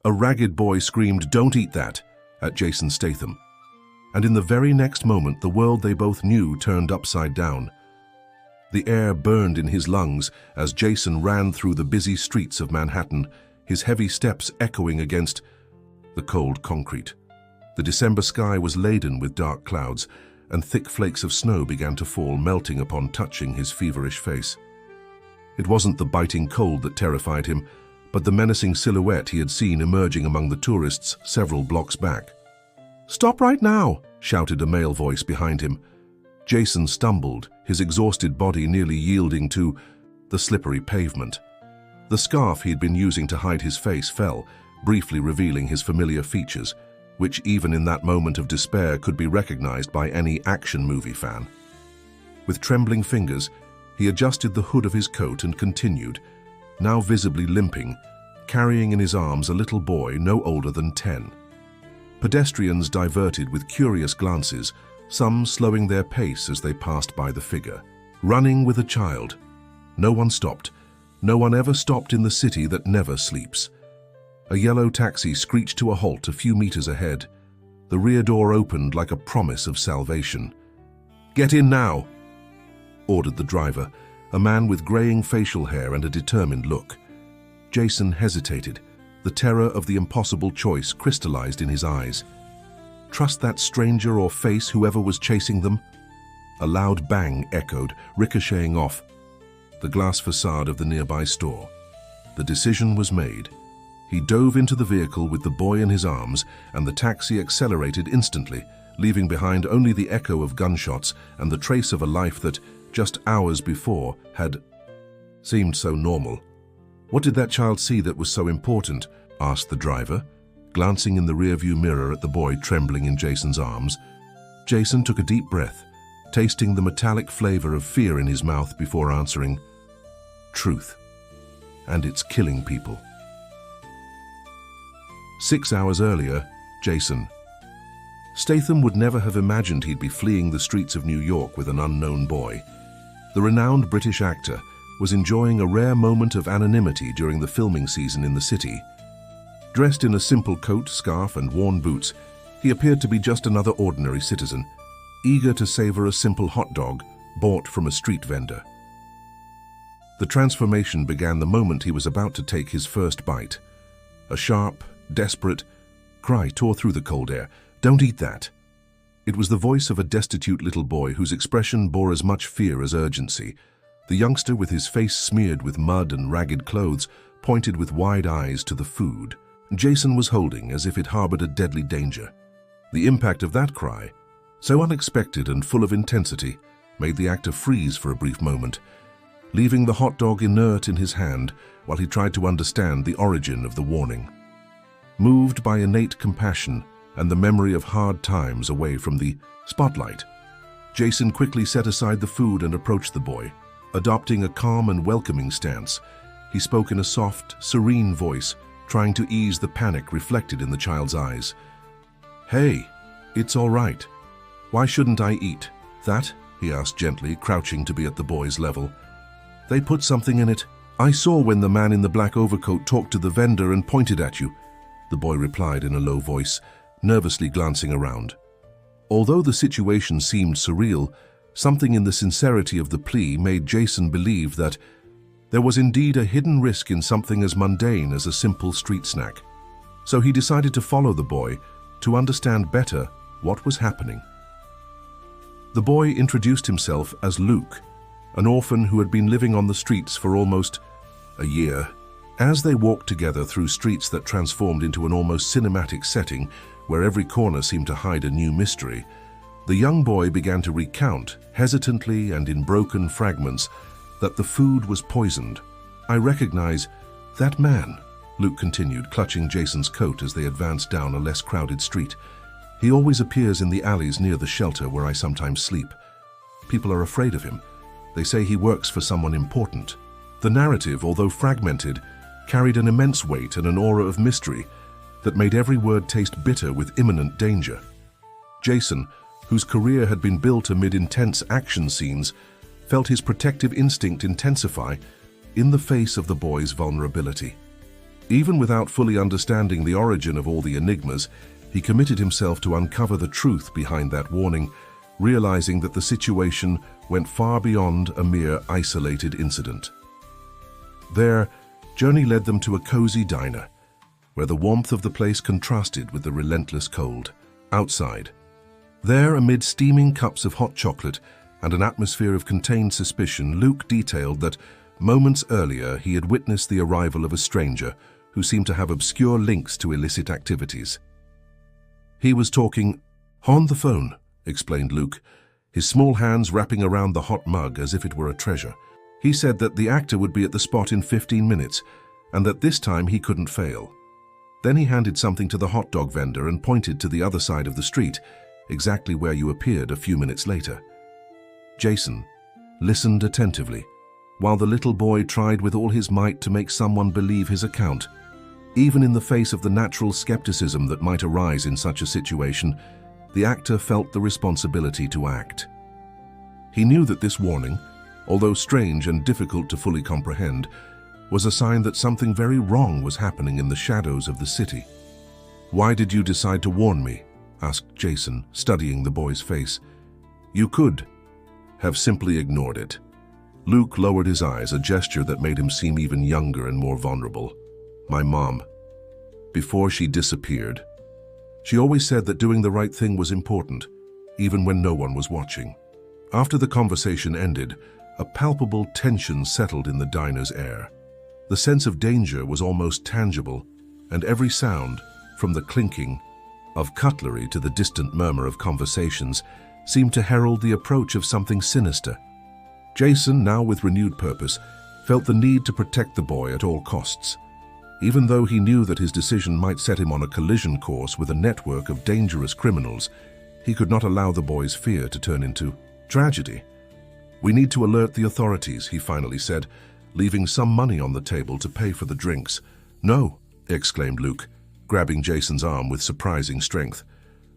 A ragged boy screamed, "Don't eat that," at Jason Statham. And in the very next moment, the world they both knew turned upside down. The air burned in his lungs as Jason ran through the busy streets of Manhattan, his heavy steps echoing against the cold concrete. The December sky was laden with dark clouds, and thick flakes of snow began to fall, melting upon touching his feverish face. It wasn't the biting cold that terrified him, but the menacing silhouette he had seen emerging among the tourists several blocks back. "Stop right now!" shouted a male voice behind him. Jason stumbled, his exhausted body nearly yielding to the slippery pavement. The scarf he'd been using to hide his face fell, briefly revealing his familiar features, which even in that moment of despair could be recognized by any action movie fan. With trembling fingers, he adjusted the hood of his coat and continued, now visibly limping, carrying in his arms a little boy no older than 10. Pedestrians diverted with curious glances, some slowing their pace as they passed by the figure. Running with a child. No one stopped. No one ever stopped in the city that never sleeps. A yellow taxi screeched to a halt a few meters ahead. The rear door opened like a promise of salvation. "Get in now," ordered the driver, a man with graying facial hair and a determined look. Jason hesitated, the terror of the impossible choice crystallized in his eyes. Trust that stranger or face whoever was chasing them? A loud bang echoed, ricocheting off the glass facade of the nearby store. The decision was made. He dove into the vehicle with the boy in his arms, and the taxi accelerated instantly, leaving behind only the echo of gunshots and the trace of a life that, just hours before, had seemed so normal. "What did that child see that was so important?" asked the driver, glancing in the rearview mirror at the boy trembling in Jason's arms. Jason took a deep breath, tasting the metallic flavor of fear in his mouth before answering, "Truth. And it's killing people." 6 hours earlier, Jason. Statham would never have imagined he'd be fleeing the streets of New York with an unknown boy. The renowned British actor was enjoying a rare moment of anonymity during the filming season in the city. Dressed in a simple coat, scarf, and worn boots, he appeared to be just another ordinary citizen, eager to savor a simple hot dog bought from a street vendor. The transformation began the moment he was about to take his first bite. A sharp, desperate cry tore through the cold air. "Don't eat that!" It was the voice of a destitute little boy whose expression bore as much fear as urgency. The youngster, with his face smeared with mud and ragged clothes, pointed with wide eyes to the food Jason was holding as if it harbored a deadly danger. The impact of that cry, so unexpected and full of intensity, made the actor freeze for a brief moment, leaving the hot dog inert in his hand while he tried to understand the origin of the warning. Moved by innate compassion and the memory of hard times away from the spotlight, Jason quickly set aside the food and approached the boy. Adopting a calm and welcoming stance, he spoke in a soft, serene voice, trying to ease the panic reflected in the child's eyes. "Hey, it's all right. Why shouldn't I eat that?" he asked gently, crouching to be at the boy's level. "They put something in it. I saw when the man in the black overcoat talked to the vendor and pointed at you," the boy replied in a low voice, nervously glancing around. Although the situation seemed surreal, something in the sincerity of the plea made Jason believe that there was indeed a hidden risk in something as mundane as a simple street snack. So he decided to follow the boy to understand better what was happening. The boy introduced himself as Luke, an orphan who had been living on the streets for almost a year. As they walked together through streets that transformed into an almost cinematic setting where every corner seemed to hide a new mystery, the young boy began to recount, hesitantly and in broken fragments, that the food was poisoned. "I recognize that man," Luke continued, clutching Jason's coat as they advanced down a less crowded street. "He always appears in the alleys near the shelter where I sometimes sleep. People are afraid of him. They say he works for someone important." The narrative, although fragmented, carried an immense weight and an aura of mystery that made every word taste bitter with imminent danger. Jason, whose career had been built amid intense action scenes, felt his protective instinct intensify in the face of the boy's vulnerability. Even without fully understanding the origin of all the enigmas, he committed himself to uncover the truth behind that warning, realizing that the situation went far beyond a mere isolated incident. Their journey led them to a cozy diner, where the warmth of the place contrasted with the relentless cold outside. There, amid steaming cups of hot chocolate and an atmosphere of contained suspicion, Luke detailed that moments earlier he had witnessed the arrival of a stranger who seemed to have obscure links to illicit activities. He was talking on the phone, explained Luke, his small hands wrapping around the hot mug as if it were a treasure. He said that the actor would be at the spot in 15 minutes and that this time he couldn't fail. Then he handed something to the hot dog vendor and pointed to the other side of the street, exactly where you appeared a few minutes later. Jason listened attentively, while the little boy tried with all his might to make someone believe his account. Even in the face of the natural skepticism that might arise in such a situation, the actor felt the responsibility to act. He knew that this warning, although strange and difficult to fully comprehend, was a sign that something very wrong was happening in the shadows of the city. "Why did you decide to warn me?" asked Jason, studying the boy's face. "You could have simply ignored it." Luke lowered his eyes, a gesture that made him seem even younger and more vulnerable. "My mom, before she disappeared, she always said that doing the right thing was important, even when no one was watching." After the conversation ended, a palpable tension settled in the diner's air. The sense of danger was almost tangible, and every sound, from the clinking of cutlery to the distant murmur of conversations, seemed to herald the approach of something sinister. Jason, now with renewed purpose, felt the need to protect the boy at all costs. Even though he knew that his decision might set him on a collision course with a network of dangerous criminals, he could not allow the boy's fear to turn into tragedy. "We need to alert the authorities," he finally said, leaving some money on the table to pay for the drinks. "No," exclaimed Luke, grabbing Jason's arm with surprising strength.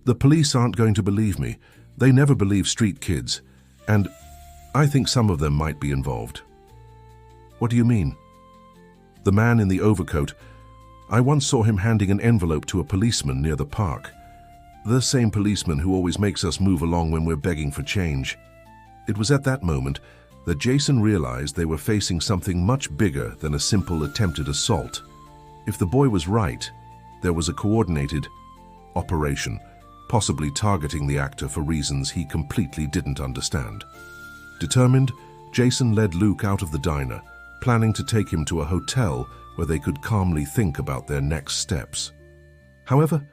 "The police aren't going to believe me. They never believe street kids. And I think some of them might be involved." "What do you mean?" "The man in the overcoat. I once saw him handing an envelope to a policeman near the park. The same policeman who always makes us move along when we're begging for change." It was at that moment that Jason realized they were facing something much bigger than a simple attempted assault. If the boy was right, there was a coordinated operation, possibly targeting the actor for reasons he completely didn't understand. Determined, Jason led Luke out of the diner, planning to take him to a hotel where they could calmly think about their next steps. However,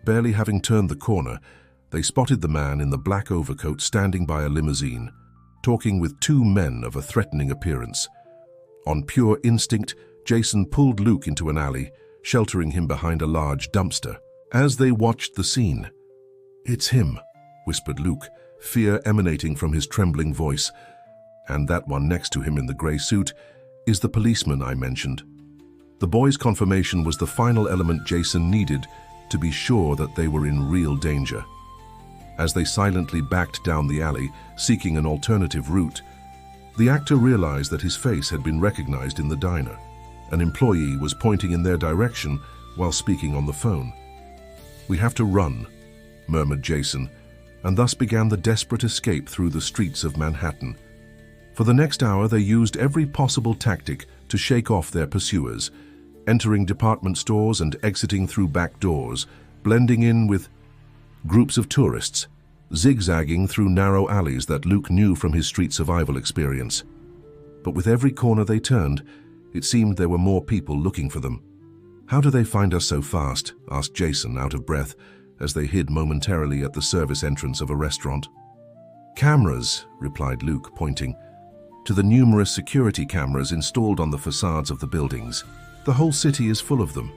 barely having turned the corner, they spotted the man in the black overcoat standing by a limousine, talking with two men of a threatening appearance. On pure instinct, Jason pulled Luke into an alley, sheltering him behind a large dumpster. As they watched the scene, "It's him," whispered Luke, fear emanating from his trembling voice. "And that one next to him in the grey suit is the policeman I mentioned." The boy's confirmation was the final element Jason needed to be sure that they were in real danger. As they silently backed down the alley, seeking an alternative route, the actor realized that his face had been recognized in the diner. An employee was pointing in their direction while speaking on the phone. "We have to run," murmured Jason, and thus began the desperate escape through the streets of Manhattan. For the next hour, they used every possible tactic to shake off their pursuers, entering department stores and exiting through back doors, blending in with groups of tourists, zigzagging through narrow alleys that Luke knew from his street survival experience. But with every corner they turned, it seemed there were more people looking for them. "How do they find us so fast?" asked Jason, out of breath, as they hid momentarily at the service entrance of a restaurant. "Cameras," replied Luke, pointing to the numerous security cameras installed on the facades of the buildings. "The whole city is full of them."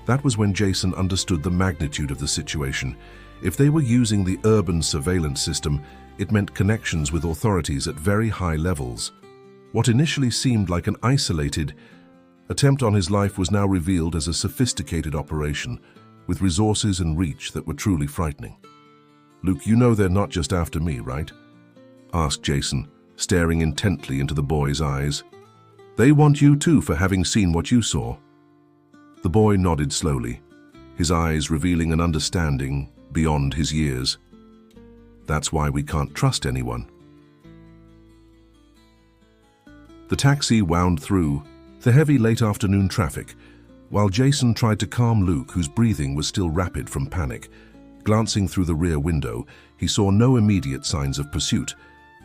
That was when Jason understood the magnitude of the situation. If they were using the urban surveillance system, it meant connections with authorities at very high levels. What initially seemed like an isolated attempt on his life was now revealed as a sophisticated operation, with resources and reach that were truly frightening. "Luke, you know they're not just after me, right?" asked Jason, staring intently into the boy's eyes. "They want you too for having seen what you saw." The boy nodded slowly, his eyes revealing an understanding beyond his years. That's why we can't trust anyone. The taxi wound through the heavy late afternoon traffic, while Jason tried to calm Luke, whose breathing was still rapid from panic. Glancing through the rear window, he saw no immediate signs of pursuit,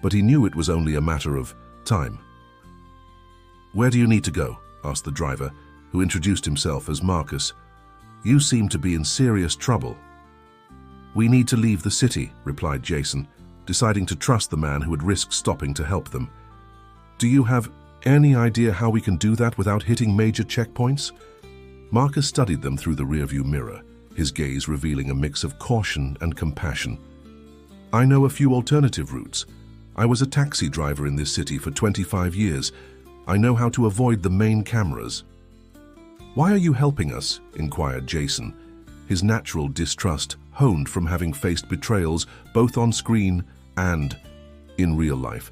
but he knew it was only a matter of time. "Where do you need to go?" asked the driver, who introduced himself as Marcus. "You seem to be in serious trouble." "We need to leave the city," replied Jason, deciding to trust the man who had risked stopping to help them. "Do you have any idea how we can do that without hitting major checkpoints?" Marcus studied them through the rearview mirror, his gaze revealing a mix of caution and compassion. "I know a few alternative routes. I was a taxi driver in this city for 25 years. I know how to avoid the main cameras." "Why are you helping us?" inquired Jason, his natural distrust honed from having faced betrayals both on screen and in real life.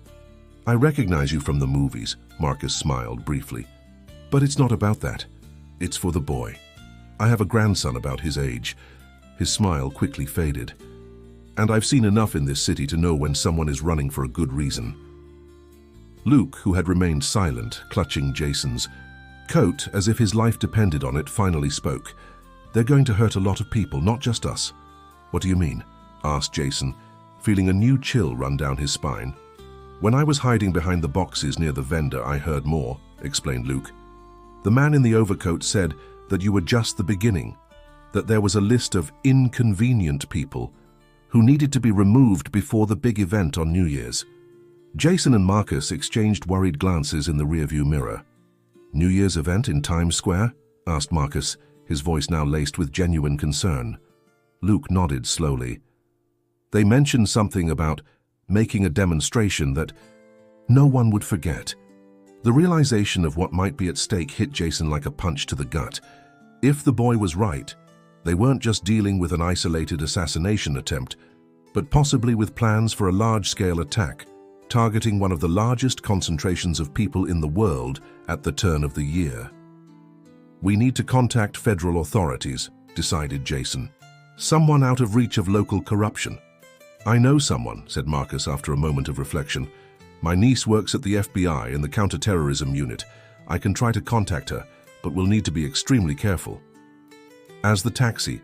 "I recognize you from the movies," Marcus smiled briefly. "But it's not about that. It's for the boy. I have a grandson about his age." His smile quickly faded. "And I've seen enough in this city to know when someone is running for a good reason." Luke, who had remained silent, clutching Jason's coat as if his life depended on it, finally spoke. "They're going to hurt a lot of people, not just us." "What do you mean?" asked Jason, feeling a new chill run down his spine. "When I was hiding behind the boxes near the vendor, I heard more," explained Luke. "The man in the overcoat said that you were just the beginning, that there was a list of inconvenient people who needed to be removed before the big event on New Year's." Jason and Marcus exchanged worried glances in the rearview mirror. "New Year's event in Times Square?" asked Marcus, his voice now laced with genuine concern. Luke nodded slowly. "They mentioned something about making a demonstration that no one would forget." The realization of what might be at stake hit Jason like a punch to the gut. If the boy was right, they weren't just dealing with an isolated assassination attempt, but possibly with plans for a large-scale attack, targeting one of the largest concentrations of people in the world at the turn of the year. "We need to contact federal authorities," decided Jason. "Someone out of reach of local corruption." "I know someone," said Marcus after a moment of reflection. "My niece works at the FBI in the counterterrorism unit. I can try to contact her, but we'll need to be extremely careful." As the taxi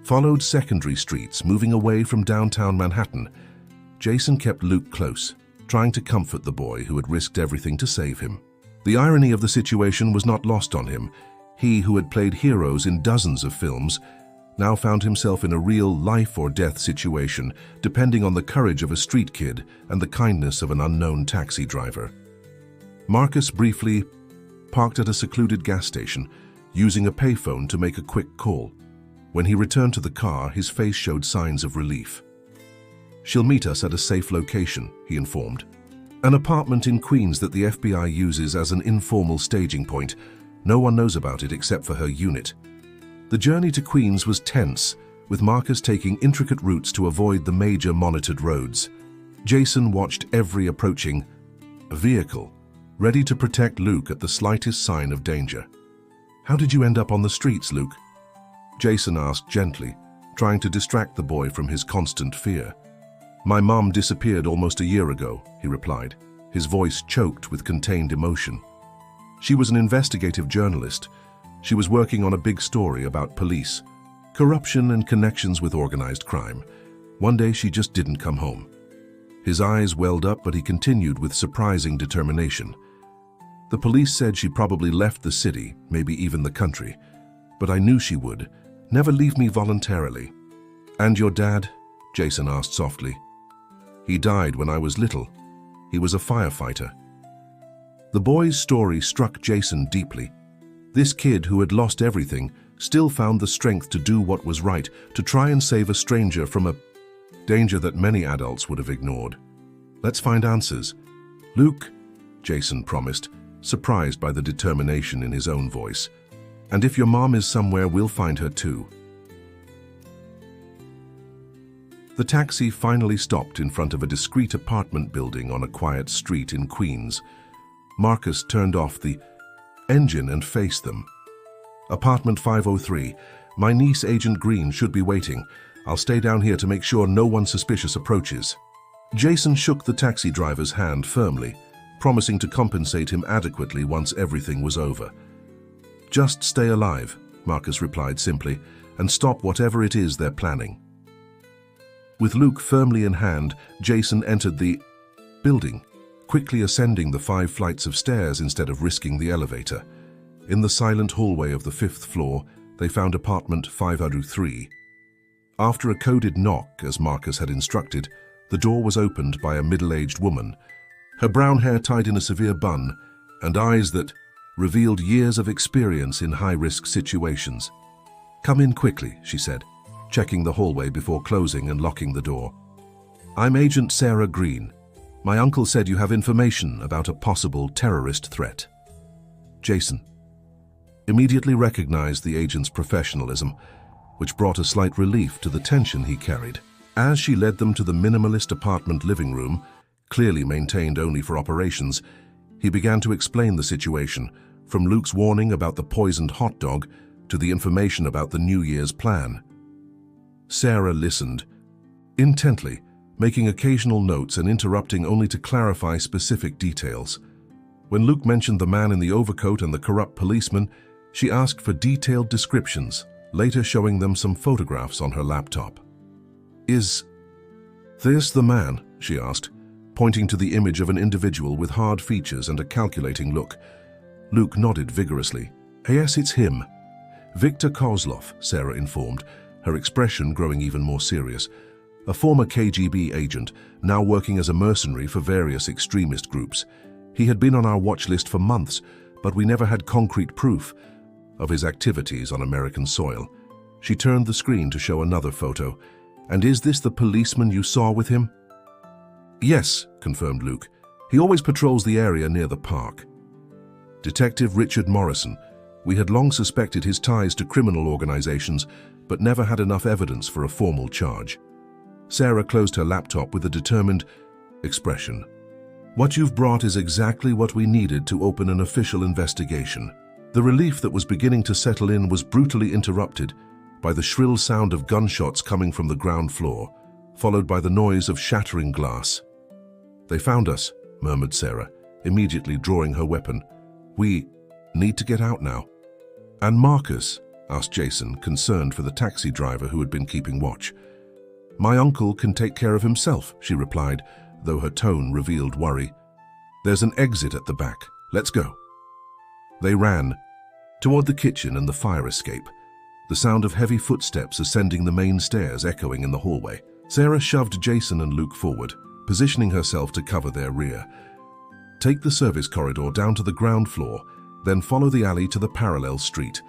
followed secondary streets, moving away from downtown Manhattan, Jason kept Luke close, trying to comfort the boy who had risked everything to save him. The irony of the situation was not lost on him. He, who had played heroes in dozens of films, now found himself in a real life-or-death situation, depending on the courage of a street kid and the kindness of an unknown taxi driver. Marcus briefly parked at a secluded gas station, using a payphone to make a quick call. When he returned to the car, his face showed signs of relief. "She'll meet us at a safe location," he informed. "An apartment in Queens that the FBI uses as an informal staging point. No one knows about it except for her unit." The journey to Queens was tense, with Marcus taking intricate routes to avoid the major monitored roads. Jason watched every approaching vehicle, ready to protect Luke at the slightest sign of danger. "How did you end up on the streets, Luke?" Jason asked gently, trying to distract the boy from his constant fear. "My mom disappeared almost a year ago," he replied, his voice choked with contained emotion. "She was an investigative journalist. She was working on a big story about police, corruption and connections with organized crime. One day she just didn't come home." His eyes welled up, but he continued with surprising determination. "The police said she probably left the city, maybe even the country. But I knew she would never leave me voluntarily." "And your dad?" Jason asked softly. "He died when I was little. He was a firefighter." The boy's story struck Jason deeply. This kid who had lost everything still found the strength to do what was right, to try and save a stranger from a danger that many adults would have ignored. "Let's find answers, Luke," Jason promised, surprised by the determination in his own voice. "And if your mom is somewhere, we'll find her too." The taxi finally stopped in front of a discreet apartment building on a quiet street in Queens. Marcus turned off the engine and faced them. Apartment 503. My niece, Agent Green, should be waiting. I'll stay down here to make sure no one suspicious approaches. Jason shook the taxi driver's hand firmly, promising to compensate him adequately once everything was over. Just stay alive, Marcus replied simply, and stop whatever it is they're planning. With Luke firmly in hand, Jason entered the building, quickly ascending the 5 flights of stairs instead of risking the elevator. In the silent hallway of the 5th floor, they found apartment 503. After a coded knock, as Marcus had instructed, the door was opened by a middle-aged woman, her brown hair tied in a severe bun, and eyes that revealed years of experience in high-risk situations. "Come in quickly," she said, checking the hallway before closing and locking the door. "I'm Agent Sarah Green. My uncle said you have information about a possible terrorist threat." Jason immediately recognized the agent's professionalism, which brought a slight relief to the tension he carried. As she led them to the minimalist apartment living room, clearly maintained only for operations, he began to explain the situation, from Luke's warning about the poisoned hot dog to the information about the New Year's plan. Sarah listened intently, making occasional notes and interrupting only to clarify specific details. When Luke mentioned the man in the overcoat and the corrupt policeman, she asked for detailed descriptions, later showing them some photographs on her laptop. "Is this the man?" she asked, pointing to the image of an individual with hard features and a calculating look. Luke nodded vigorously. "Yes, it's him." "Victor Kozlov," Sarah informed, her expression growing even more serious. "A former KGB agent, now working as a mercenary for various extremist groups. He had been on our watch list for months, but we never had concrete proof of his activities on American soil." She turned the screen to show another photo. "And is this the policeman you saw with him?" "Yes," confirmed Luke. "He always patrols the area near the park." Detective Richard Morrison. We had long suspected his ties to criminal organizations, but never had enough evidence for a formal charge. Sarah closed her laptop with a determined expression. "What you've brought is exactly what we needed to open an official investigation." The relief that was beginning to settle in was brutally interrupted by the shrill sound of gunshots coming from the ground floor, followed by the noise of shattering glass. "They found us," murmured Sarah, immediately drawing her weapon. "We need to get out now." "And Marcus?" asked Jason, concerned for the taxi driver who had been keeping watch. "My uncle can take care of himself," she replied, though her tone revealed worry. "There's an exit at the back. Let's go." They ran toward the kitchen and the fire escape, the sound of heavy footsteps ascending the main stairs echoing in the hallway. Sarah shoved Jason and Luke forward, positioning herself to cover their rear. "Take the service corridor down to the ground floor, then follow the alley to the parallel street.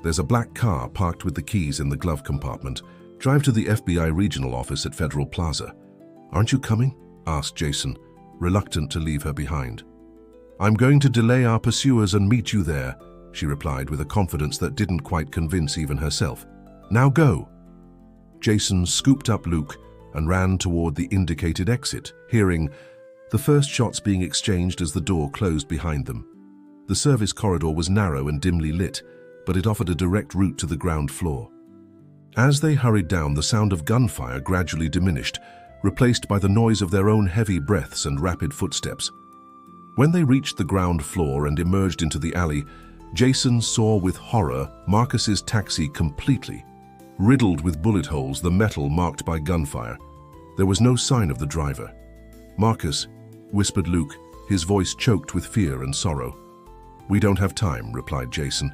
There's a black car parked with the keys in the glove compartment. Drive to the FBI regional office at Federal Plaza." "Aren't you coming?" asked Jason, reluctant to leave her behind. "I'm going to delay our pursuers and meet you there," she replied with a confidence that didn't quite convince even herself. "Now go." Jason scooped up Luke and ran toward the indicated exit, hearing the first shots being exchanged as the door closed behind them. The service corridor was narrow and dimly lit, but it offered a direct route to the ground floor. As they hurried down, the sound of gunfire gradually diminished, replaced by the noise of their own heavy breaths and rapid footsteps. When they reached the ground floor and emerged into the alley, Jason saw with horror Marcus's taxi completely riddled with bullet holes, the metal marked by gunfire. There was no sign of the driver. "Marcus," whispered Luke, his voice choked with fear and sorrow. "We don't have time," replied Jason,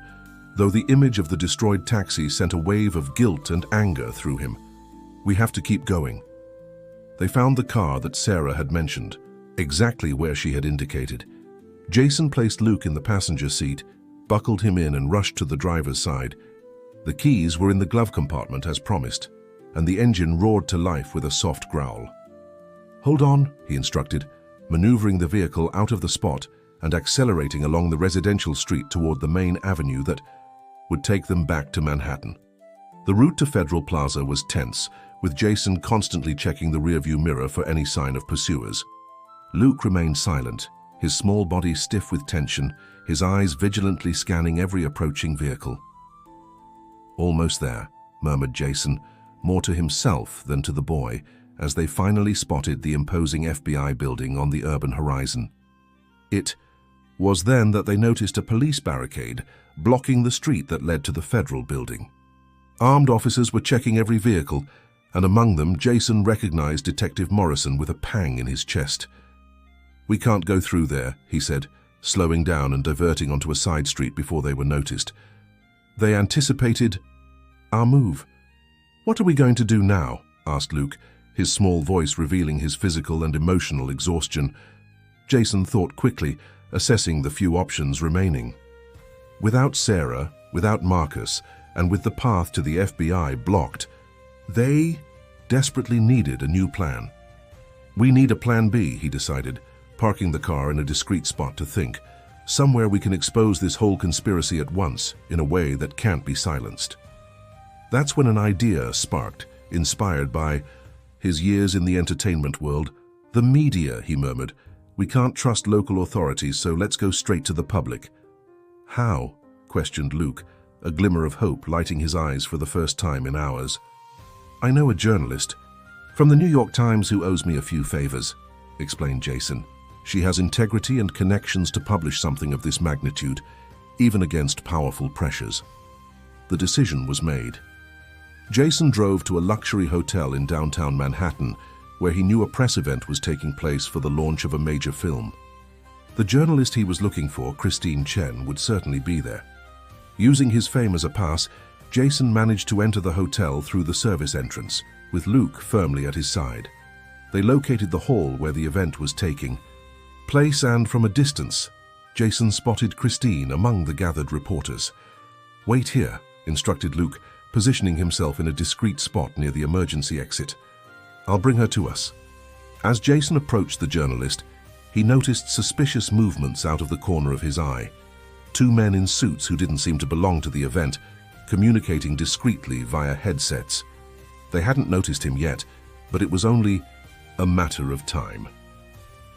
though the image of the destroyed taxi sent a wave of guilt and anger through him. "We have to keep going." They found the car that Sarah had mentioned, exactly where she had indicated. Jason placed Luke in the passenger seat, buckled him in and rushed to the driver's side. The keys were in the glove compartment as promised, and the engine roared to life with a soft growl. "Hold on," he instructed, maneuvering the vehicle out of the spot and accelerating along the residential street toward the main avenue that would take them back to Manhattan. The route to Federal Plaza was tense, with Jason constantly checking the rearview mirror for any sign of pursuers. Luke remained silent, his small body stiff with tension, his eyes vigilantly scanning every approaching vehicle. Almost there, murmured Jason, more to himself than to the boy, as they finally spotted the imposing FBI building on the urban horizon. It was then that they noticed a police barricade blocking the street that led to the federal building. Armed officers were checking every vehicle, and among them Jason recognized Detective Morrison with a pang in his chest. "We can't go through there," he said, slowing down and diverting onto a side street before they were noticed. They anticipated our move. "What are we going to do now?" asked Luke, his small voice revealing his physical and emotional exhaustion. Jason thought quickly, assessing the few options remaining. Without Sarah, without Marcus, and with the path to the FBI blocked, they desperately needed a new plan. "We need a plan B," he decided, parking the car in a discreet spot to think. "Somewhere we can expose this whole conspiracy at once, in a way that can't be silenced." That's when an idea sparked, inspired by his years in the entertainment world. "The media," he murmured. "We can't trust local authorities, so let's go straight to the public." "How?" questioned Luke, a glimmer of hope lighting his eyes for the first time in hours. "I know a journalist from the New York Times who owes me a few favors," explained Jason. "She has integrity and connections to publish something of this magnitude, even against powerful pressures." The decision was made. Jason drove to a luxury hotel in downtown Manhattan, where he knew a press event was taking place for the launch of a major film. The journalist he was looking for, Christine Chen, would certainly be there. Using his fame as a pass, Jason managed to enter the hotel through the service entrance, with Luke firmly at his side. They located the hall where the event was taking place, and from a distance, Jason spotted Christine among the gathered reporters. "Wait here," instructed Luke, positioning himself in a discreet spot near the emergency exit. "I'll bring her to us." As Jason approached the journalist, he noticed suspicious movements out of the corner of his eye. Two men in suits who didn't seem to belong to the event, communicating discreetly via headsets. They hadn't noticed him yet, but it was only a matter of time.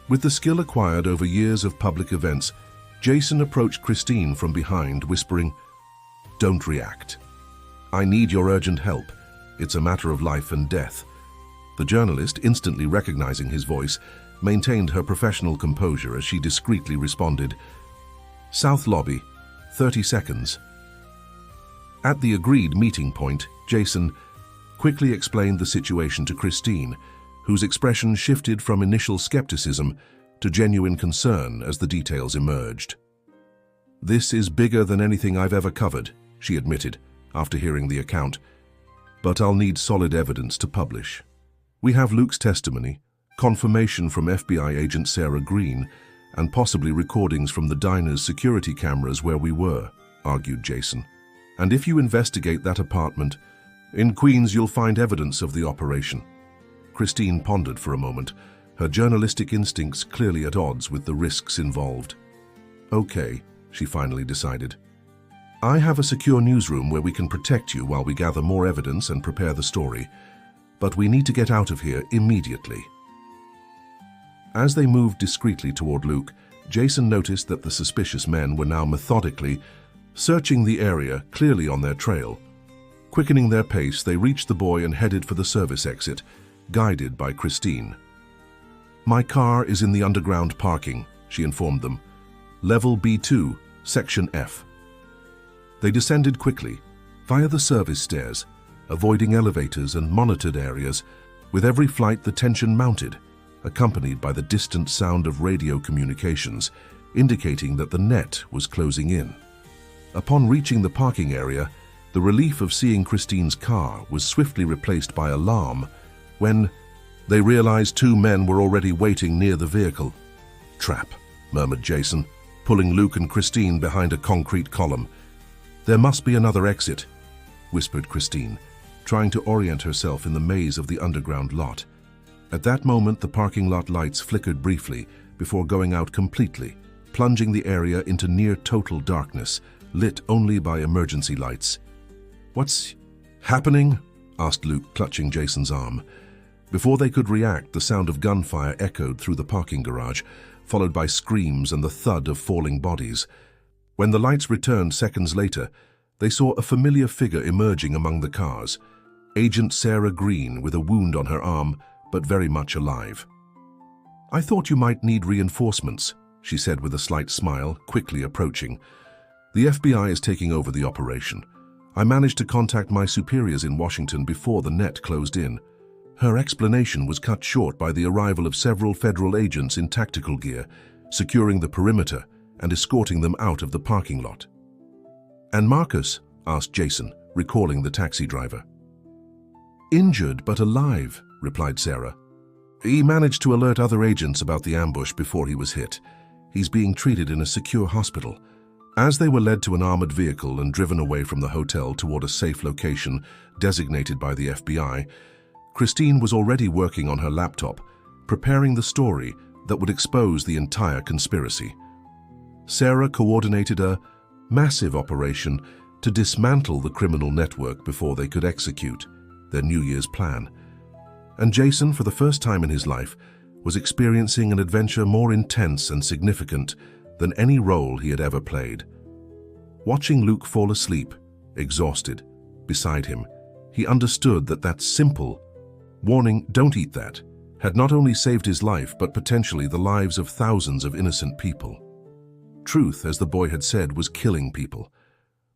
With the skill acquired over years of public events, Jason approached Christine from behind, whispering, "Don't react. I need your urgent help. It's a matter of life and death." The journalist, instantly recognizing his voice, maintained her professional composure as she discreetly responded, "South Lobby, 30 seconds. At the agreed meeting point, Jason quickly explained the situation to Christine, whose expression shifted from initial skepticism to genuine concern as the details emerged. "This is bigger than anything I've ever covered," she admitted, after hearing the account. "But I'll need solid evidence to publish. We have Luke's testimony, confirmation from FBI agent Sarah Green, and possibly recordings from the diner's security cameras where we were," argued Jason. "And if you investigate that apartment in Queens, you'll find evidence of the operation." Christine pondered for a moment, her journalistic instincts clearly at odds with the risks involved. "Okay," she finally decided. "I have a secure newsroom where we can protect you while we gather more evidence and prepare the story. But we need to get out of here immediately." As they moved discreetly toward Luke, Jason noticed that the suspicious men were now methodically searching the area, clearly on their trail. Quickening their pace, they reached the boy and headed for the service exit, guided by Christine. "My car is in the underground parking," she informed them. "Level B2, Section F." They descended quickly, via the service stairs, avoiding elevators and monitored areas. With every flight, the tension mounted, accompanied by the distant sound of radio communications, indicating that the net was closing in. Upon reaching the parking area, the relief of seeing Christine's car was swiftly replaced by alarm when they realized two men were already waiting near the vehicle. "Trap," murmured Jason, pulling Luke and Christine behind a concrete column. "There must be another exit," whispered Christine, trying to orient herself in the maze of the underground lot. At that moment, the parking lot lights flickered briefly before going out completely, plunging the area into near total darkness, lit only by emergency lights. "What's happening?" asked Luke, clutching Jason's arm. Before they could react, the sound of gunfire echoed through the parking garage, followed by screams and the thud of falling bodies. When the lights returned seconds later, they saw a familiar figure emerging among the cars, Agent Sarah Green with a wound on her arm, but very much alive. "I thought you might need reinforcements," she said with a slight smile, quickly approaching. "The FBI is taking over the operation. I managed to contact my superiors in Washington before the net closed in." Her explanation was cut short by the arrival of several federal agents in tactical gear, securing the perimeter and escorting them out of the parking lot. "And Marcus?" asked Jason, recalling the taxi driver. "Injured but alive," replied Sarah. "He managed to alert other agents about the ambush before he was hit. He's being treated in a secure hospital." As they were led to an armored vehicle and driven away from the hotel toward a safe location designated by the FBI, Christine was already working on her laptop, preparing the story that would expose the entire conspiracy. Sarah coordinated a massive operation to dismantle the criminal network before they could execute their New Year's plan. And Jason, for the first time in his life, was experiencing an adventure more intense and significant than any role he had ever played. Watching Luke fall asleep, exhausted, beside him, he understood that simple warning, "Don't eat that," had not only saved his life but potentially the lives of thousands of innocent people. Truth, as the boy had said, was killing people.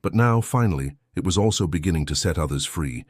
But now, finally, it was also beginning to set others free.